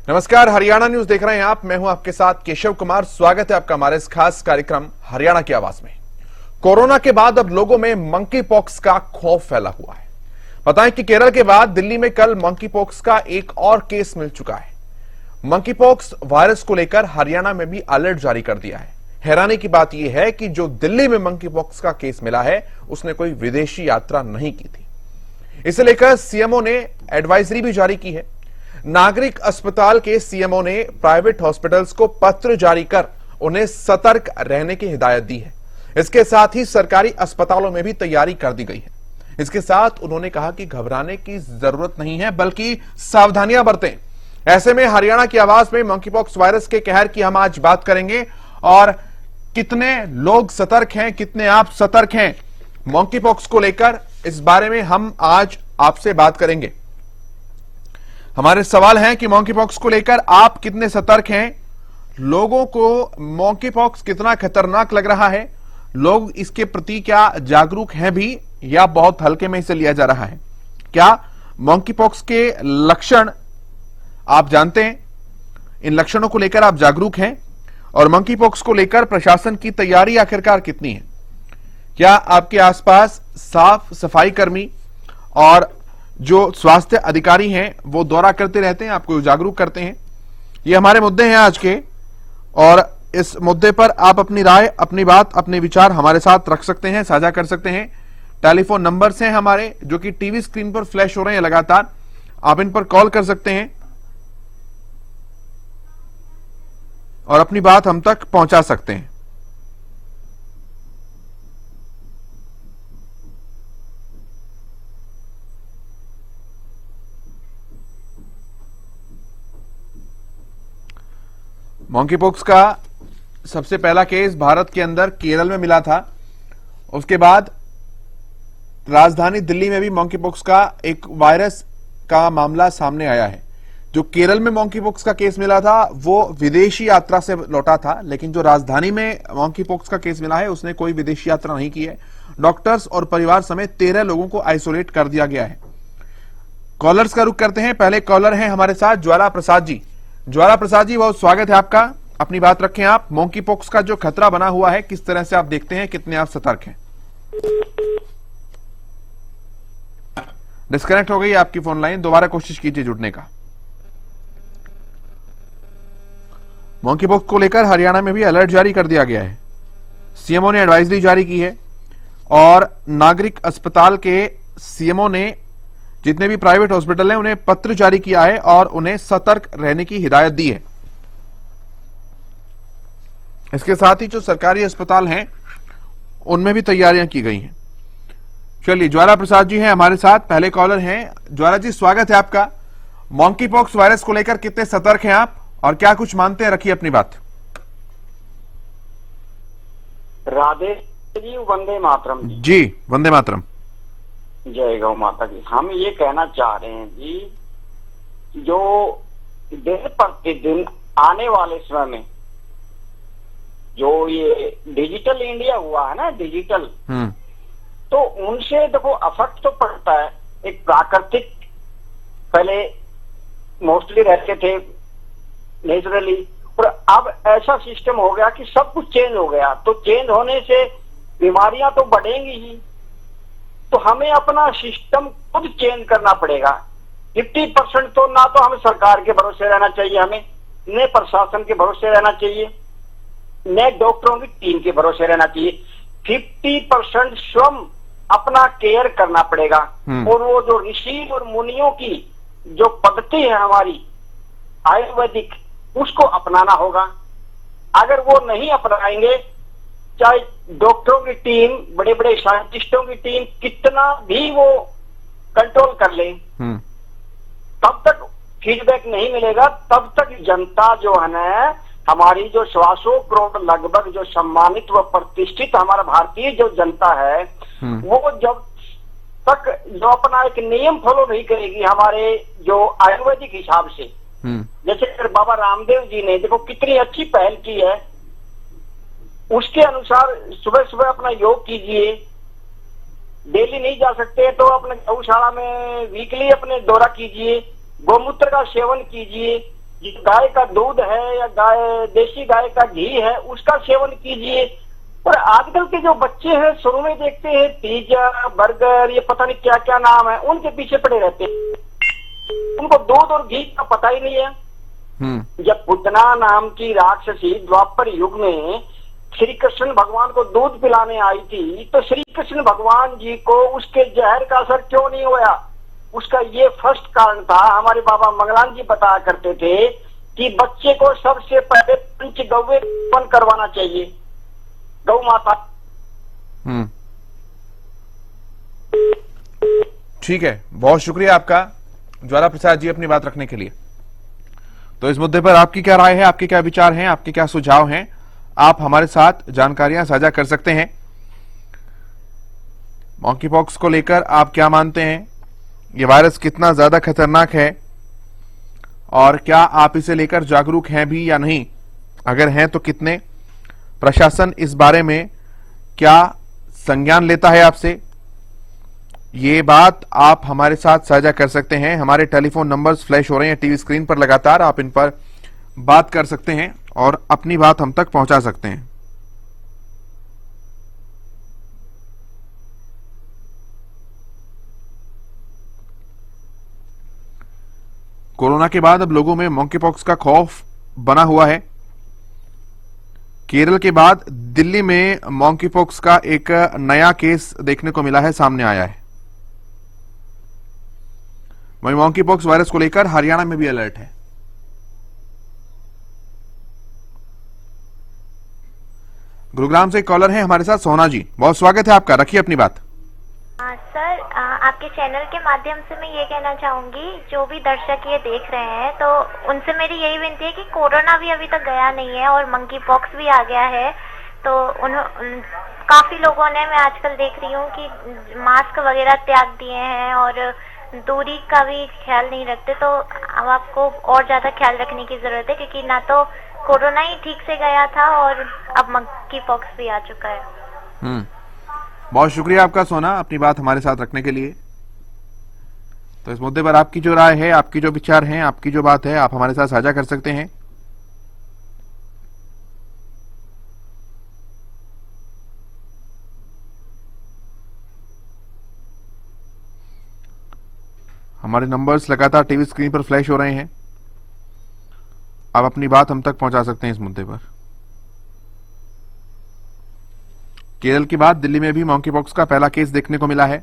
नमस्कार, हरियाणा न्यूज देख रहे हैं आप। मैं हूं आपके साथ केशव कुमार। स्वागत है आपका हमारे इस खास कार्यक्रम हरियाणा की आवाज में। कोरोना के बाद अब लोगों में मंकी पॉक्स का खौफ फैला हुआ है। बताएं कि केरल के बाद दिल्ली में कल मंकी पॉक्स का एक और केस मिल चुका है। मंकी पॉक्स वायरस को लेकर हरियाणा में भी अलर्ट जारी कर दिया है। हैरानी की बात यह है कि जो दिल्ली में मंकी पॉक्स का केस मिला है उसने कोई विदेशी यात्रा नहीं की थी। इसे लेकर सीएमओ ने एडवाइजरी भी जारी की है। नागरिक अस्पताल के सीएमओ ने प्राइवेट हॉस्पिटल्स को पत्र जारी कर उन्हें सतर्क रहने की हिदायत दी है। इसके साथ ही सरकारी अस्पतालों में भी तैयारी कर दी गई है। इसके साथ उन्होंने कहा कि घबराने की जरूरत नहीं है, बल्कि सावधानियां बरतें। ऐसे में हरियाणा की आवाज में मंकीपॉक्स वायरस के कहर की हम आज बात करेंगे और कितने लोग सतर्क हैं, कितने आप सतर्क हैं मंकीपॉक्स को लेकर, इस बारे में हम आज आपसे बात करेंगे। हमारे सवाल हैं कि मंकीपॉक्स को लेकर आप कितने सतर्क हैं, लोगों को मंकीपॉक्स कितना खतरनाक लग रहा है, लोग इसके प्रति क्या जागरूक हैं भी या बहुत हल्के में इसे लिया जा रहा है। क्या मंकीपॉक्स के लक्षण आप जानते हैं, इन लक्षणों को लेकर आप जागरूक हैं, और मंकीपॉक्स को लेकर प्रशासन की तैयारी आखिरकार कितनी है। क्या आपके आसपास साफ सफाई कर्मी और जो स्वास्थ्य अधिकारी हैं वो दौरा करते रहते हैं, आपको जागरूक करते हैं। ये हमारे मुद्दे हैं आज के, और इस मुद्दे पर आप अपनी राय, अपनी बात, अपने विचार हमारे साथ रख सकते हैं, साझा कर सकते हैं। टेलीफोन नंबर्स हैं हमारे जो कि टीवी स्क्रीन पर फ्लैश हो रहे हैं लगातार, आप इन पर कॉल कर सकते हैं और अपनी बात हम तक पहुंचा सकते हैं। मंकीपॉक्स का सबसे पहला केस भारत के अंदर केरल में मिला था। उसके बाद राजधानी दिल्ली में भी मंकीपॉक्स का एक वायरस का मामला सामने आया है। जो केरल में मंकीपॉक्स का केस मिला था वो विदेशी यात्रा से लौटा था, लेकिन जो राजधानी में मंकीपॉक्स का केस मिला है उसने कोई विदेशी यात्रा नहीं की है। डॉक्टर्स और परिवार समेत 13 लोगों को आइसोलेट कर दिया गया है। कॉलर्स का रुख करते हैं। पहले कॉलर हैं हमारे साथ ज्वाला प्रसाद जी। ज्वाला प्रसाद जी, बहुत स्वागत है आपका। अपनी बात रखें आप। मंकीपॉक्स का जो खतरा बना हुआ है किस तरह से आप देखते हैं, कितने आप सतर्क हैं? डिस्कनेक्ट हो गई आपकी फोन लाइन, दोबारा कोशिश कीजिए जुड़ने का। मंकीपॉक्स को लेकर हरियाणा में भी अलर्ट जारी कर दिया गया है। सीएमओ ने एडवाइजरी जारी की है और नागरिक अस्पताल के सीएमओ ने जितने भी प्राइवेट हॉस्पिटल हैं उन्हें पत्र जारी किया है और उन्हें सतर्क रहने की हिदायत दी है। इसके साथ ही जो सरकारी अस्पताल हैं उनमें भी तैयारियां की गई हैं। चलिए, ज्वाला प्रसाद जी हैं हमारे साथ, पहले कॉलर हैं। ज्वाला जी, स्वागत है आपका। मंकीपॉक्स वायरस को लेकर कितने सतर्क हैं आप और क्या कुछ मानते हैं, रखिए अपनी बात। राधे जी, वंदे मातरम जी, वंदे मातरम। जय गौ माता की। हम ये कहना चाह रहे हैं जी, जो दिन प्रतिदिन आने वाले समय में जो ये डिजिटल इंडिया हुआ है ना, डिजिटल, तो उनसे देखो अफेक्ट तो पड़ता है। एक प्राकृतिक पहले मोस्टली रहते थे नेचुरली, और अब ऐसा सिस्टम हो गया कि सब कुछ चेंज हो गया। तो चेंज होने से बीमारियां तो बढ़ेंगी ही, तो हमें अपना सिस्टम खुद चेंज करना पड़ेगा। 50% तो ना तो हमें सरकार के भरोसे रहना चाहिए, हमें न प्रशासन के भरोसे रहना चाहिए, न डॉक्टरों की टीम के भरोसे रहना चाहिए। 50% स्वयं अपना केयर करना पड़ेगा। और वो जो ऋषि और मुनियों की जो पद्धति है हमारी आयुर्वेदिक, उसको अपनाना होगा। अगर वो नहीं अपनाएंगे, चाहे डॉक्टरों की टीम, बड़े बड़े साइंटिस्टों की टीम कितना भी वो कंट्रोल कर ले, तब तक फीडबैक नहीं मिलेगा। तब तक जनता जो है ना, हमारी जो 125 करोड़ लगभग जो सम्मानित व प्रतिष्ठित हमारा भारतीय जो जनता है, वो जब तक जो अपना एक नियम फॉलो नहीं करेगी हमारे जो आयुर्वेदिक हिसाब से, जैसे अगर बाबा रामदेव जी ने देखो कितनी अच्छी पहल की है, उसके अनुसार सुबह सुबह अपना योग कीजिए। डेली नहीं जा सकते तो अपने गौशाला में वीकली अपने दौरा कीजिए, गौमूत्र का सेवन कीजिए, जो गाय का दूध है या देसी गाय का घी है उसका सेवन कीजिए। और आजकल के जो बच्चे हैं शुरू में देखते हैं पिज्जा बर्गर ये पता नहीं क्या क्या नाम है, उनके पीछे पड़े रहते हैं, उनको दूध और घी का पता ही नहीं है। जब पूतना नाम की राक्षसी द्वापर युग में श्री कृष्ण भगवान को दूध पिलाने आई थी, तो श्री कृष्ण भगवान जी को उसके जहर का असर क्यों नहीं हुआ? उसका ये फर्स्ट कारण था, हमारे बाबा मंगलान जी बताया करते थे कि बच्चे को सबसे पहले पंच गौवे करवाना चाहिए, गौ माता। ठीक है, बहुत शुक्रिया आपका ज्वाला प्रसाद जी अपनी बात रखने के लिए। तो इस मुद्दे पर आपकी क्या राय है, आपके क्या विचार हैं, आपके क्या सुझाव हैं, आप हमारे साथ जानकारियां साझा कर सकते हैं। मॉन्की पॉक्स को लेकर आप क्या मानते हैं, ये वायरस कितना ज्यादा खतरनाक है और क्या आप इसे लेकर जागरूक हैं भी या नहीं? अगर हैं तो कितने? प्रशासन इस बारे में क्या संज्ञान लेता है आपसे? ये बात आप हमारे साथ साझा कर सकते हैं। हमारे टेलीफोन नंबर्स फ्लैश हो रहे हैं टीवी स्क्रीन पर लगातार, आप इन पर बात कर सकते हैं और अपनी बात हम तक पहुंचा सकते हैं। कोरोना के बाद अब लोगों में मॉन्की पॉक्स का खौफ बना हुआ है। केरल के बाद दिल्ली में मॉन्की पॉक्स का एक नया केस देखने को मिला है, सामने आया है। वहीं मॉन्की पॉक्स वायरस को लेकर हरियाणा में भी अलर्ट है। गुरुग्राम से एक कॉलर है हमारे साथ, सोना जी, बहुत स्वागत है आपका, रखिए अपनी बात। सर, आपके चैनल के माध्यम से मैं ये कहना चाहूंगी, जो भी दर्शक ये देख रहे हैं तो उनसे मेरी यही विनती है कि कोरोना भी अभी तक गया नहीं है और मंकी पॉक्स भी आ गया है। तो काफी लोगों ने, मैं आजकल देख रही हूँ कि मास्क वगैरह त्याग दिए हैं और दूरी का भी ख्याल नहीं रखते। तो अब आपको और ज्यादा ख्याल रखने की जरूरत है, क्योंकि ना तो कोरोना ही ठीक से गया था और अब मंकी पॉक्स भी आ चुका है। बहुत शुक्रिया आपका सोना, अपनी बात हमारे साथ रखने के लिए। तो इस मुद्दे पर आपकी जो राय है, आपकी जो विचार हैं, आपकी जो बात है, आप हमारे साथ साझा कर सकते हैं। हमारे नंबर्स लगातार टीवी स्क्रीन पर फ्लैश हो रहे हैं, आप अपनी बात हम तक पहुंचा सकते हैं इस मुद्दे पर। केरल के बाद दिल्ली में भी मॉन्की पॉक्स का पहला केस देखने को मिला है।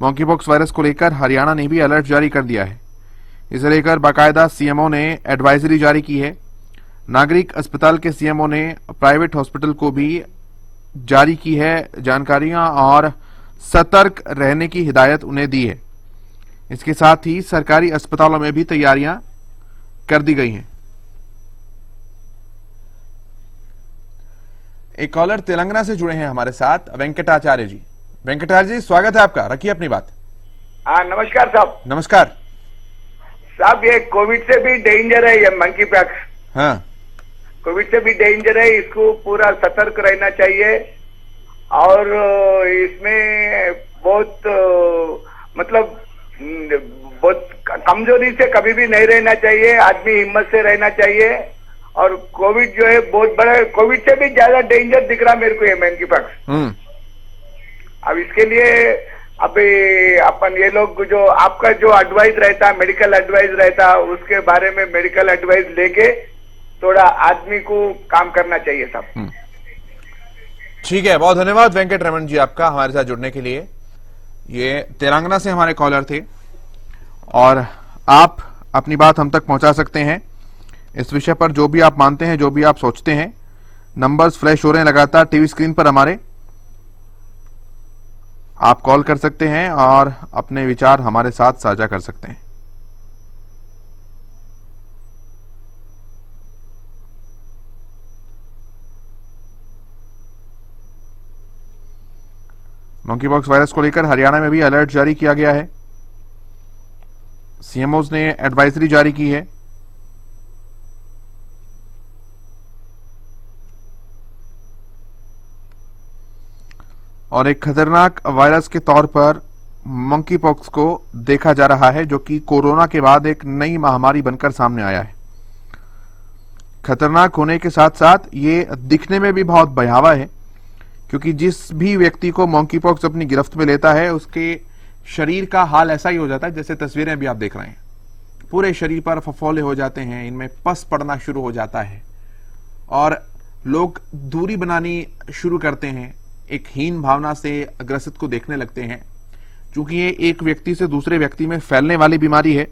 मॉन्की पॉक्स वायरस को लेकर हरियाणा ने भी अलर्ट जारी कर दिया है। इसे लेकर बाकायदा सीएमओ ने एडवाइजरी जारी की है। नागरिक अस्पताल के सीएमओ ने प्राइवेट हॉस्पिटल को भी जारी की है जानकारियां और सतर्क रहने की हिदायत उन्हें दी है। इसके साथ ही सरकारी अस्पतालों में भी तैयारियां कर दी गई हैं। एक कॉलर तेलंगाना से जुड़े हैं हमारे साथ, वेंकटाचार्य जी। वेंकटाचार्य जी, स्वागत है आपका, रखिए अपनी बात। हाँ, नमस्कार साहब। नमस्कार साहब, ये कोविड से भी डेंजर है ये मंकी पॉक्स। हाँ, कोविड से भी डेंजर है, इसको पूरा सतर्क रहना चाहिए। और इसमें बहुत मतलब बहुत कमजोरी से कभी भी नहीं रहना चाहिए, आदमी हिम्मत से रहना चाहिए। और कोविड जो है बहुत बड़ा, कोविड से भी ज्यादा डेंजर दिख रहा मेरे को ये मंकी पॉक्स। अब इसके लिए अभी अपन ये लोग जो आपका जो एडवाइस रहता, मेडिकल एडवाइस रहता, उसके बारे में मेडिकल एडवाइस लेके थोड़ा आदमी को काम करना चाहिए साहब। ठीक है, बहुत धन्यवाद वेंकट रमन जी आपका हमारे साथ जुड़ने के लिए। ये तेलंगाना से हमारे कॉलर थे और आप अपनी बात हम तक पहुंचा सकते हैं इस विषय पर, जो भी आप मानते हैं, जो भी आप सोचते हैं। नंबर्स फ्लैश हो रहे हैं लगातार टीवी स्क्रीन पर हमारे, आप कॉल कर सकते हैं और अपने विचार हमारे साथ साझा कर सकते हैं। मंकी पॉक्स वायरस को लेकर हरियाणा में भी अलर्ट जारी किया गया है। सीएमओज ने एडवाइजरी जारी की है। और एक खतरनाक वायरस के तौर पर मंकी पॉक्स को देखा जा रहा है, जो कि कोरोना के बाद एक नई महामारी बनकर सामने आया है। खतरनाक होने के साथ साथ ये दिखने में भी बहुत भयावह है, क्योंकि जिस भी व्यक्ति को मंकी पॉक्स अपनी गिरफ्त में लेता है उसके शरीर का हाल ऐसा ही हो जाता है जैसे तस्वीरें अभी आप देख रहे हैं। पूरे शरीर पर फफोले हो जाते हैं, इनमें पस पड़ना शुरू हो जाता है और लोग दूरी बनानी शुरू करते हैं, एक हीन भावना से ग्रसित को देखने लगते हैं। क्योंकि ये एक व्यक्ति से दूसरे व्यक्ति में फैलने वाली बीमारी है,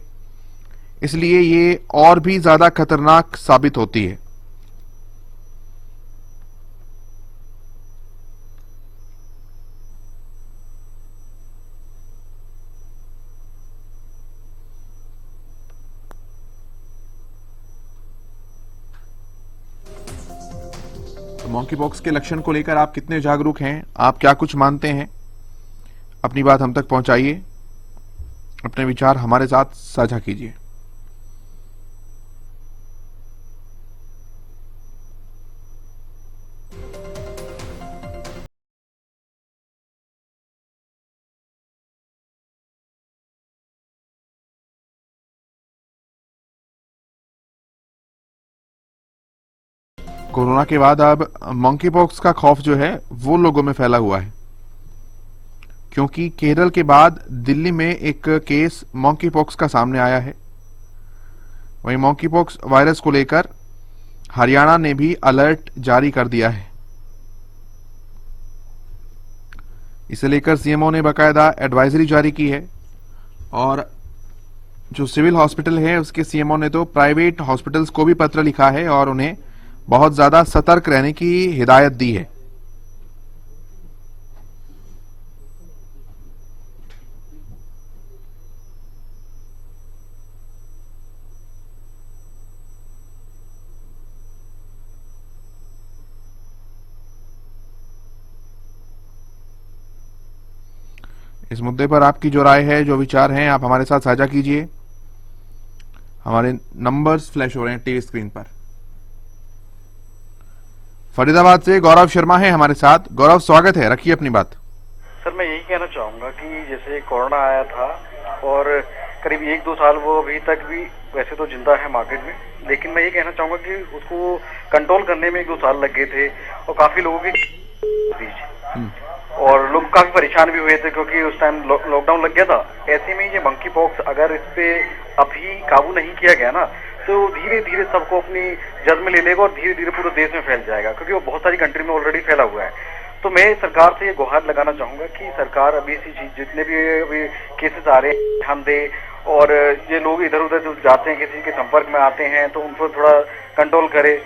इसलिए ये और भी ज्यादा खतरनाक साबित होती है। मंकी पॉक्स के लक्षण को लेकर आप कितने जागरूक हैं, आप क्या कुछ मानते हैं, अपनी बात हम तक पहुंचाइए, अपने विचार हमारे साथ साझा कीजिए। कोरोना के बाद अब मंकी पॉक्स का खौफ जो है वो लोगों में फैला हुआ है, क्योंकि केरल के बाद दिल्ली में एक केस मंकी पॉक्स का सामने आया है। वहीं मंकी पॉक्स वायरस को लेकर हरियाणा ने भी अलर्ट जारी कर दिया है। इसे लेकर सीएमओ ने बाकायदा एडवाइजरी जारी की है और जो सिविल हॉस्पिटल है उसके सीएमओ ने तो प्राइवेट हॉस्पिटल्स को भी पत्र लिखा है और उन्हें बहुत ज्यादा सतर्क रहने की हिदायत दी है। इस मुद्दे पर आपकी जो राय है, जो विचार हैं, आप हमारे साथ साझा कीजिए। हमारे नंबर्स फ्लैश हो रहे हैं टीवी स्क्रीन पर। फरीदाबाद से गौरव शर्मा है हमारे साथ। गौरव, स्वागत है, रखिए अपनी बात। सर, मैं यही कहना चाहूंगा कि जैसे कोरोना आया था और करीब 1-2 साल वो अभी तक भी वैसे तो जिंदा है मार्केट में, लेकिन मैं ये कहना चाहूंगा कि उसको कंट्रोल करने में 1-2 साल लग गए थे और काफी लोगों के बीच और लोग काफी परेशान भी हुए थे क्योंकि उस टाइम लॉकडाउन लग गया था। ऐसे में ये मंकी पॉक्स अगर इस पे अभी काबू नहीं किया गया ना तो धीरे धीरे सबको अपनी जद में ले लेगा और धीरे धीरे पूरे देश में फैल जाएगा, क्योंकि वो बहुत सारी कंट्री में ऑलरेडी फैला हुआ है। तो मैं सरकार से ये गुहार लगाना चाहूंगा कि सरकार अभी इसी चीज जितने भी अभी केसेस आ रहे हैं ध्यान दे और ये लोग इधर उधर जो जाते हैं किसी के संपर्क में आते हैं तो उन पर थोड़ा कंट्रोल करे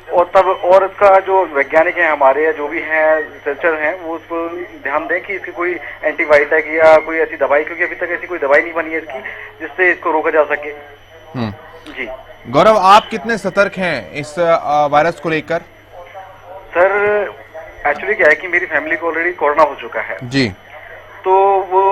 और तब और इसका जो वैज्ञानिक हैं हमारे या जो भी हैं रिसर्चर हैं वो उस पर ध्यान दें कि इसकी कोई एंटीबायोटिक या कोई ऐसी दवाई, क्योंकि अभी तक ऐसी कोई दवाई नहीं बनी है इसकी जिससे इसको रोका जा सके। जी गौरव, आप कितने सतर्क हैं इस वायरस को लेकर? सर, एक्चुअली क्या है कि मेरी फैमिली को ऑलरेडी कोरोना हो चुका है जी, तो वो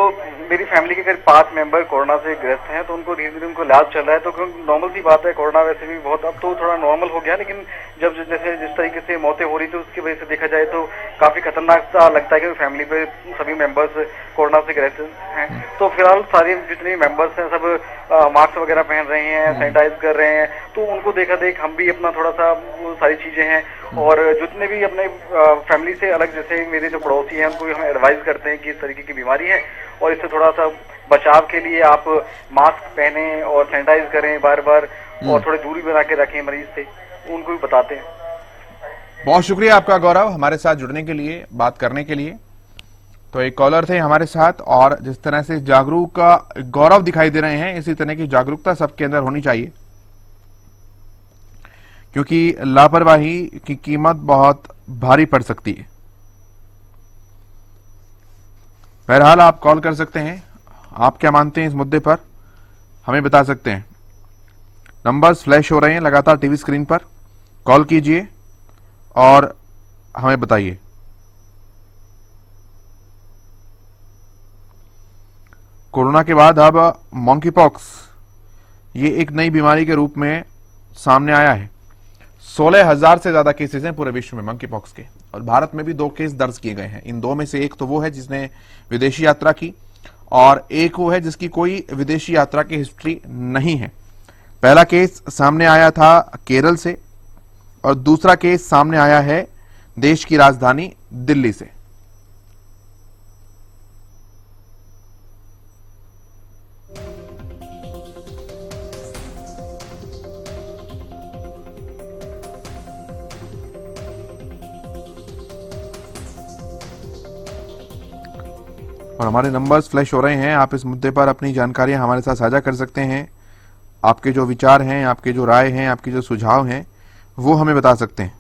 मेरी फैमिली के करीब 5 मेंबर कोरोना से ग्रस्त हैं, तो उनको धीरे धीरे उनको इलाज चल रहा है। तो नॉर्मल सी बात है, कोरोना वैसे भी बहुत अब तो थोड़ा नॉर्मल हो गया, लेकिन जब जैसे जिस तरीके से मौतें हो रही थी उसकी वजह से देखा जाए तो काफी खतरनाक सा लगता है कि फैमिली पे सभी मेंबर्स कोरोना से ग्रस्त हैं। तो फिलहाल सारे जितने मेंबर्स हैं सब मास्क वगैरह पहन रहे हैं, सैनिटाइज कर रहे हैं, तो उनको देखा देख हम भी अपना थोड़ा सा वो सारी चीजें हैं और जितने भी अपने फैमिली से अलग जैसे मेरे जो पड़ोसी हैं उनको हम एडवाइस करते हैं कि इस तरीके की बीमारी है और इससे थोड़ा सा बचाव के लिए आप मास्क पहने और सैनिटाइज करें बार बार और थोड़ी दूरी बना के रखें मरीज से, उनको भी बताते हैं। बहुत शुक्रिया आपका गौरव, हमारे साथ जुड़ने के लिए, बात करने के लिए। तो एक कॉलर थे हमारे साथ और जिस तरह से जागरूक गौरव दिखाई दे रहे हैं, इसी तरह की जागरूकता सबके अंदर होनी चाहिए, क्योंकि लापरवाही की कीमत बहुत भारी पड़ सकती है। बहरहाल आप कॉल कर सकते हैं, आप क्या मानते हैं इस मुद्दे पर हमें बता सकते हैं। नंबर्स फ्लैश हो रहे हैं लगातार टीवी स्क्रीन पर, कॉल कीजिए और हमें बताइए। कोरोना के बाद अब मंकी पॉक्स ये एक नई बीमारी के रूप में सामने आया है। 16,000 से ज्यादा केसेस हैं पूरे विश्व में मंकी पॉक्स के और भारत में भी 2 केस दर्ज किए गए हैं। इन 2 में से एक तो वो है जिसने विदेशी यात्रा की और एक वो है जिसकी कोई विदेशी यात्रा की हिस्ट्री नहीं है। पहला केस सामने आया था केरल से और दूसरा केस सामने आया है देश की राजधानी दिल्ली से। और हमारे नंबर्स फ्लैश हो रहे हैं, आप इस मुद्दे पर अपनी जानकारियां हमारे साथ साझा कर सकते हैं। आपके जो विचार हैं, आपके जो राय हैं, आपके जो सुझाव हैं, वो हमें बता सकते हैं।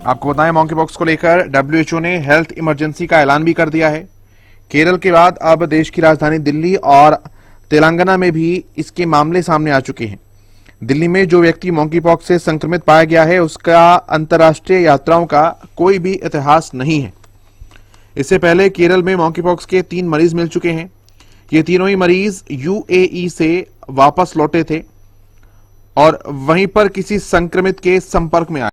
आपको बताएं, मॉन्की पॉक्स को लेकर WHO ने हेल्थ इमरजेंसी का ऐलान भी कर दिया है। केरल के बाद अब देश की राजधानी दिल्ली और तेलंगाना में भी इसके मामले सामने आ चुके हैं। दिल्ली में जो व्यक्ति मॉन्की पॉक्स से संक्रमित पाया गया है, उसका अंतर्राष्ट्रीय यात्राओं का कोई भी इतिहास नहीं है। इससे पहले केरल में मॉन्की पॉक्स के 3 मरीज मिल चुके हैं। ये तीनों ही मरीज UAE से वापस लौटे थे और वहीं पर किसी संक्रमित के संपर्क में आए।